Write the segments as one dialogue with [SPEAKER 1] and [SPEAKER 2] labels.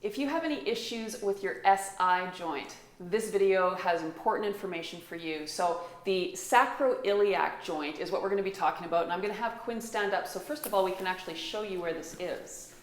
[SPEAKER 1] If you have any issues with your SI joint, this video has important information for you. So the sacroiliac joint is what we're going to be talking about, and I'm going to have Quinn stand up. So first of all, we can actually show you where this is.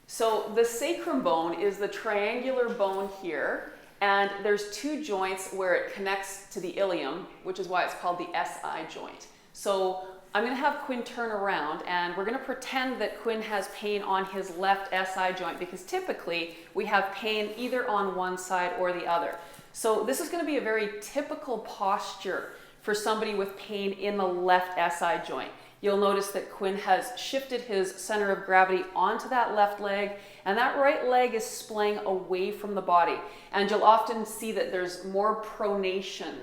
[SPEAKER 1] So the sacrum bone is the triangular bone here, and there's two joints where it connects to the ilium, which is why it's called the SI joint. So I'm going to have Quinn turn around, and we're going to pretend that Quinn has pain on his left SI joint, because typically we have pain either on one side or the other. So this is going to be a very typical posture for somebody with pain in the left SI joint. You'll notice that Quinn has shifted his center of gravity onto that left leg, and that right leg is splaying away from the body. And you'll often see that there's more pronation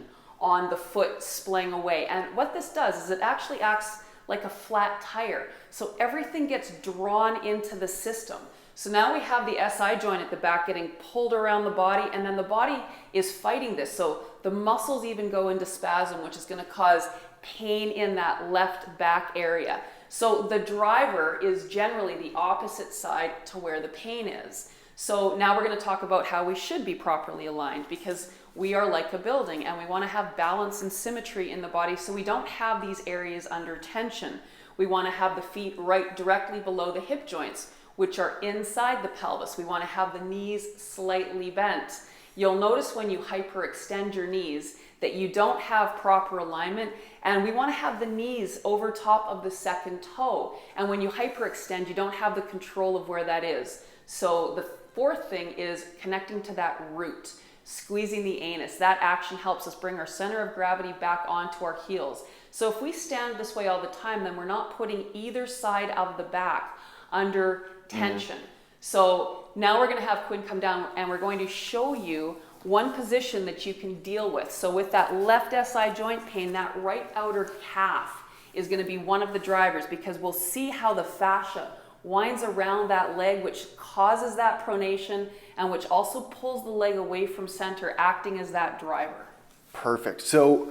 [SPEAKER 1] on the foot splaying away. And what this does is it actually acts like a flat tire. So everything gets drawn into the system. So now we have the SI joint at the back getting pulled around the body, and then the body is fighting this. So the muscles even go into spasm, which is going to cause pain in that left back area. So the driver is generally the opposite side to where the pain is. So now we're going to talk about how we should be properly aligned, because we are like a building and we want to have balance and symmetry in the body, so we don't have these areas under tension. We want to have the feet right directly below the hip joints, which are inside the pelvis. We want to have the knees slightly bent. You'll notice when you hyperextend your knees that you don't have proper alignment, and we want to have the knees over top of the second toe. And when you hyperextend, you don't have the control of where that is. So the fourth thing is connecting to that root, squeezing the anus. That action helps us bring our center of gravity back onto our heels. So if we stand this way all the time, then we're not putting either side of the back under tension. So now we're going to have Quinn come down, and we're going to show you one position that you can deal with. So with that left SI joint pain, that right outer calf is going to be one of the drivers, because we'll see how the fascia winds around that leg, which causes that pronation and which also pulls the leg away from center, acting as that driver.
[SPEAKER 2] Perfect. So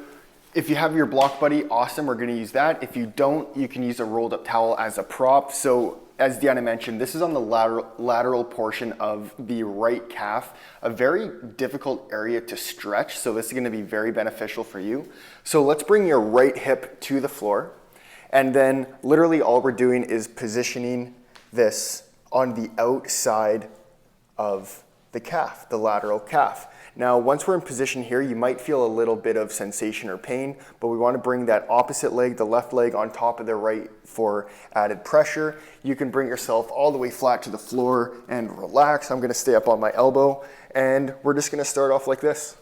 [SPEAKER 2] if you have your block buddy, awesome, we're going to use that. If you don't, you can use a rolled up towel as a prop. So as Deanna mentioned, this is on the lateral portion of the right calf, a very difficult area to stretch. So this is going to be very beneficial for you. So let's bring your right hip to the floor. And then literally all we're doing is positioning this on the outside of the calf, the lateral calf. Now, once we're in position here, you might feel a little bit of sensation or pain, but we want to bring that opposite leg, the left leg, on top of the right for added pressure. You can bring yourself all the way flat to the floor and relax. I'm going to stay up on my elbow, and we're just going to start off like this.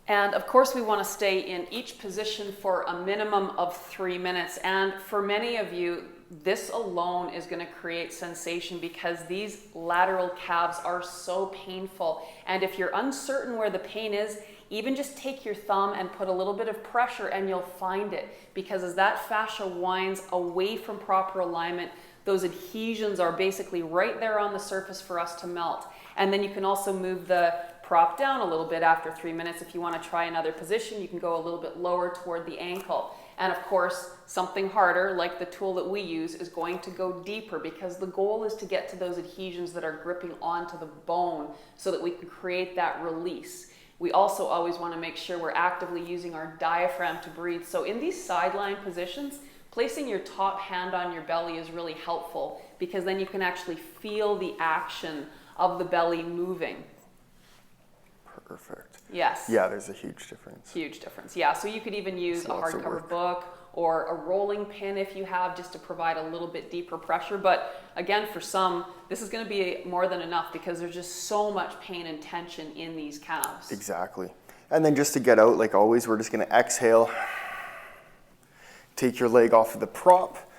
[SPEAKER 1] And of course, we want to stay in each position for a minimum of 3 minutes. And for many of you, this alone is going to create sensation, because these lateral calves are so painful. And if you're uncertain where the pain is, even just take your thumb and put a little bit of pressure and you'll find it. Because as that fascia winds away from proper alignment, those adhesions are basically right there on the surface for us to melt. And then you can also move the prop down a little bit after 3 minutes. If you want to try another position, you can go a little bit lower toward the ankle. And of course, something harder, like the tool that we use, is going to go deeper, because the goal is to get to those adhesions that are gripping onto the bone so that we can create that release. We also always want to make sure we're actively using our diaphragm to breathe. So in these sideline positions, placing your top hand on your belly is really helpful, because then you can actually feel the action of the belly moving.
[SPEAKER 2] Perfect.
[SPEAKER 1] Yes.
[SPEAKER 2] Yeah, there's a huge difference.
[SPEAKER 1] Huge difference. Yeah, so you could even use a hardcover book or a rolling pin if you have, just to provide a little bit deeper pressure. But again, for some, this is going to be more than enough, because there's just so much pain and tension in these calves.
[SPEAKER 2] Exactly. And then just to get out, like always, we're just going to exhale. Take your leg off of the prop.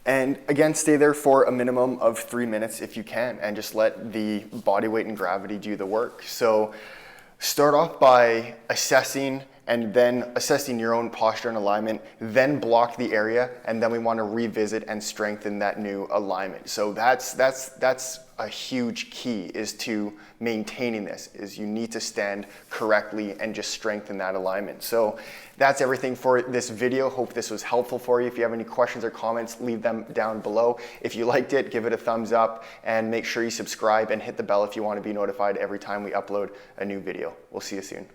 [SPEAKER 2] And again, stay there for a minimum of 3 minutes if you can, and just let the body weight and gravity do the work. So start off by assessing and then assessing your own posture and alignment, then block the area, and then we want to revisit and strengthen that new alignment. So that's a huge key, is to maintaining this, is you need to stand correctly and just strengthen that alignment. So that's everything for this video. Hope this was helpful for you. If you have any questions or comments, leave them down below. If you liked it, give it a thumbs up, and make sure you subscribe and hit the bell if you want to be notified every time we upload a new video. We'll see you soon.